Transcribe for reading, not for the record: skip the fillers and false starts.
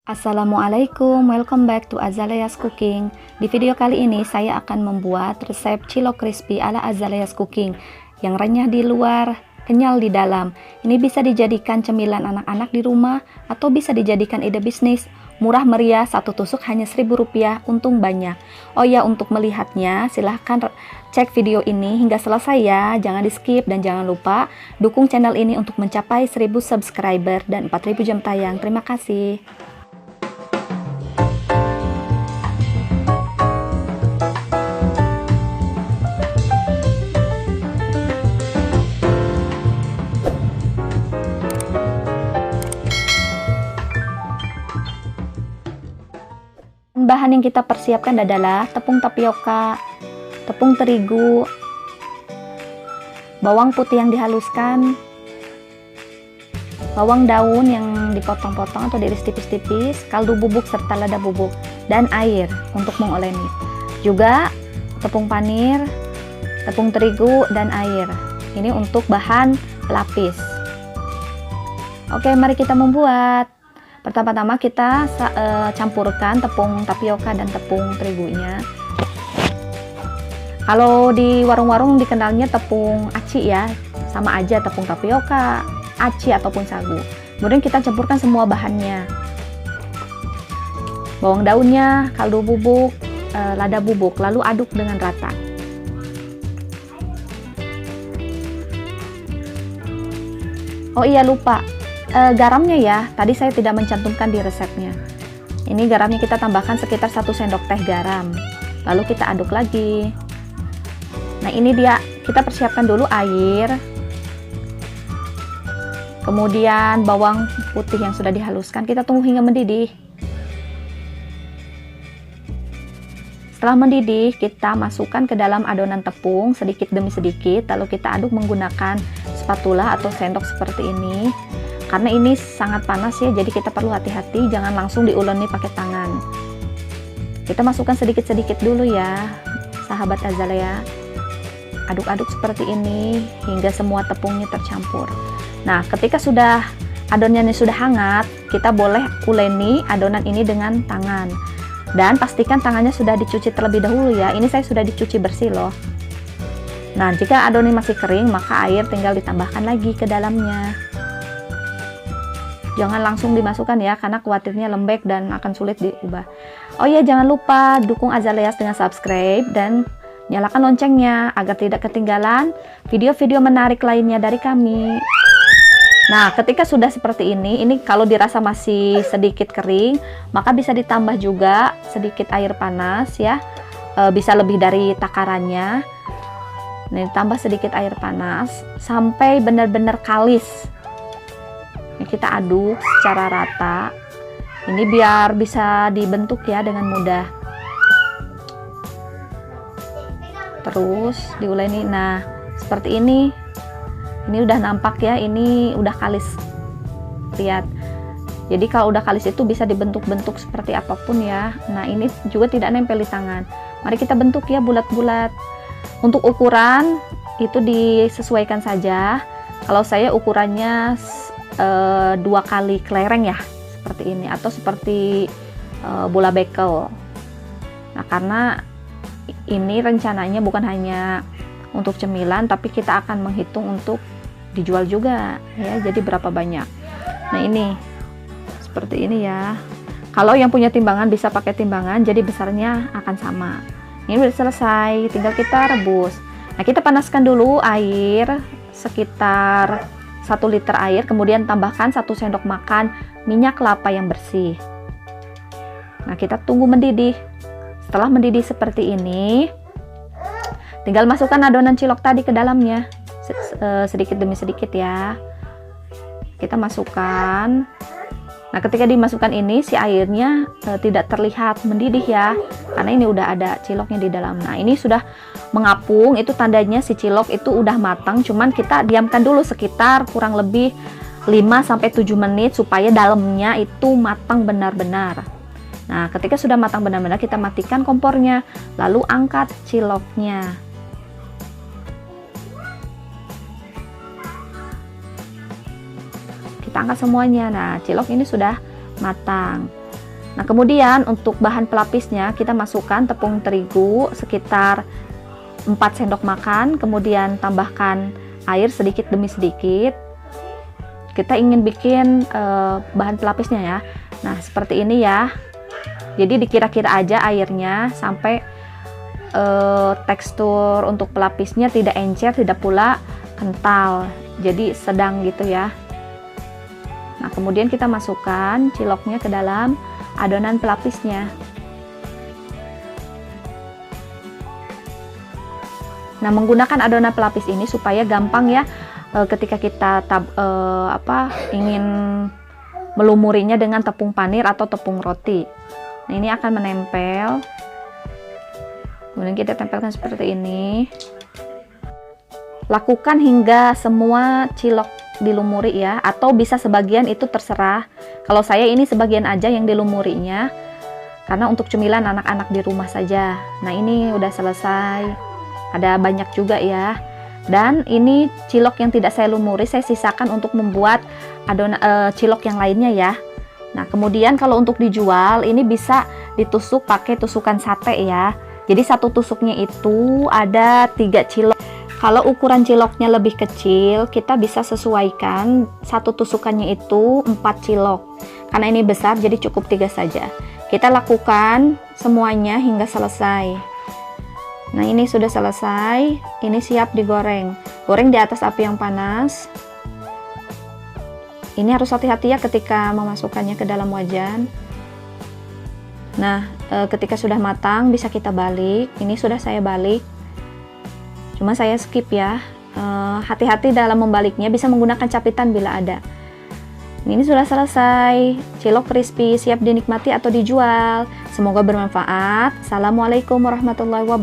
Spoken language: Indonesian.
Assalamualaikum, welcome back to Azalea's Cooking. Di video kali ini saya akan membuat resep cilok crispy ala Azalea's Cooking yang renyah di luar, kenyal di dalam. Ini bisa dijadikan cemilan anak-anak di rumah atau bisa dijadikan ide bisnis. Murah meriah, satu tusuk hanya Rp1.000, untung banyak. Oh ya, untuk melihatnya silahkan cek video ini hingga selesai ya, jangan di skip dan jangan lupa dukung channel ini untuk mencapai 1000 subscriber dan 4000 jam tayang. Terima kasih. Bahan yang kita persiapkan adalah tepung tapioka, tepung terigu, bawang putih yang dihaluskan, bawang daun yang dipotong-potong atau diiris tipis-tipis, kaldu bubuk serta lada bubuk, dan air untuk mengoleni. Juga tepung panir, tepung terigu, dan air. Ini untuk bahan pelapis. Oke, mari kita membuat. Pertama-tama kita campurkan tepung tapioka dan tepung terigunya. Kalau di warung-warung dikenalnya tepung aci ya, sama aja tepung tapioka, aci ataupun sagu. Kemudian kita campurkan semua bahannya. Bawang daunnya, kaldu bubuk, lada bubuk, lalu aduk dengan rata. Oh iya, lupa. Garamnya ya, tadi saya tidak mencantumkan di resepnya. Ini garamnya kita tambahkan sekitar 1 sendok teh garam, lalu kita aduk lagi. Nah, ini dia, kita persiapkan dulu air, kemudian bawang putih yang sudah dihaluskan, kita tunggu hingga mendidih. Setelah mendidih, kita masukkan ke dalam adonan tepung sedikit demi sedikit, lalu kita aduk menggunakan spatula atau sendok seperti ini. Karena ini sangat panas ya, jadi kita perlu hati-hati, jangan langsung diuleni pakai tangan. Kita masukkan sedikit-sedikit dulu ya, sahabat Azalea. Aduk-aduk seperti ini hingga semua tepungnya tercampur. Nah, ketika sudah adonannya sudah hangat, kita boleh uleni adonan ini dengan tangan. Dan pastikan tangannya sudah dicuci terlebih dahulu ya. Ini saya sudah dicuci bersih loh. Nah, jika adonan masih kering, maka air tinggal ditambahkan lagi ke dalamnya. Jangan langsung dimasukkan ya, karena khawatirnya lembek dan akan sulit diubah. Oh ya, jangan lupa dukung Azaleas dengan subscribe dan nyalakan loncengnya agar tidak ketinggalan video-video menarik lainnya dari kami. Nah, ketika sudah seperti ini kalau dirasa masih sedikit kering, maka bisa ditambah juga sedikit air panas ya. Bisa lebih dari takarannya. Nah, ditambah sedikit air panas sampai benar-benar kalis. Kita aduk secara rata. Ini biar bisa dibentuk ya dengan mudah. Terus diuleni. Nah, seperti ini. Ini udah nampak ya, ini udah kalis. Lihat. Jadi kalau udah kalis itu bisa dibentuk-bentuk seperti apapun ya. Nah, ini juga tidak nempel di tangan. Mari kita bentuk ya bulat-bulat. Untuk ukuran itu disesuaikan saja. Kalau saya ukurannya 2 kali kelereng ya, seperti ini, atau seperti bola bekel. Nah, karena ini rencananya bukan hanya untuk cemilan, tapi kita akan menghitung untuk dijual juga ya, jadi berapa banyak. Nah, ini seperti ini ya. Kalau yang punya timbangan bisa pakai timbangan, jadi besarnya akan sama. Ini udah selesai, tinggal kita rebus. Nah, kita panaskan dulu air sekitar 1 liter air, kemudian tambahkan 1 sendok makan minyak kelapa yang bersih. Nah, kita tunggu mendidih. Setelah mendidih seperti ini, tinggal masukkan adonan cilok tadi ke dalamnya, sedikit demi sedikit ya. Kita masukkan. Nah, ketika dimasukkan ini, si airnya tidak terlihat mendidih ya, karena ini udah ada ciloknya di dalam. Nah, ini sudah mengapung, itu tandanya si cilok itu udah matang, cuman kita diamkan dulu sekitar kurang lebih 5-7 menit supaya dalamnya itu matang benar-benar. Nah, ketika sudah matang benar-benar, kita matikan kompornya, lalu angkat ciloknya. Kita angkat semuanya. Nah, cilok ini sudah matang. Nah, kemudian untuk bahan pelapisnya kita masukkan tepung terigu sekitar 4 sendok makan, kemudian tambahkan air sedikit demi sedikit. Kita ingin bikin bahan pelapisnya ya. Nah, seperti ini ya. Jadi dikira-kira aja airnya sampai tekstur untuk pelapisnya tidak encer, tidak pula kental. Jadi sedang gitu ya. Nah, kemudian kita masukkan ciloknya ke dalam adonan pelapisnya. Nah, menggunakan adonan pelapis ini supaya gampang ya ketika kita ingin melumurinya dengan tepung panir atau tepung roti. Nah, ini akan menempel. Kemudian kita tempelkan seperti ini. Lakukan hingga semua cilok dilumuri ya, atau bisa sebagian, itu terserah. Kalau saya ini sebagian aja yang dilumurinya, karena untuk cemilan anak-anak di rumah saja. Nah, ini udah selesai. Ada banyak juga ya. Dan ini cilok yang tidak saya lumuri, saya sisakan untuk membuat adonan cilok yang lainnya ya. Nah, kemudian kalau untuk dijual, ini bisa ditusuk pakai tusukan sate ya. Jadi satu tusuknya itu ada 3 cilok. Kalau ukuran ciloknya lebih kecil, kita bisa sesuaikan satu tusukannya itu 4 cilok. Karena ini besar, jadi cukup 3 saja. Kita lakukan semuanya hingga selesai. Nah, ini sudah selesai. Ini siap digoreng. Goreng di atas api yang panas. Ini harus hati-hati ya ketika memasukkannya ke dalam wajan. Nah, ketika sudah matang bisa kita balik. Ini sudah saya balik. Cuma saya skip ya. Hati-hati dalam membaliknya, bisa menggunakan capitan bila ada. Ini sudah selesai. Cilok crispy siap dinikmati atau dijual. Semoga bermanfaat. Assalamualaikum warahmatullahi wabarakatuh.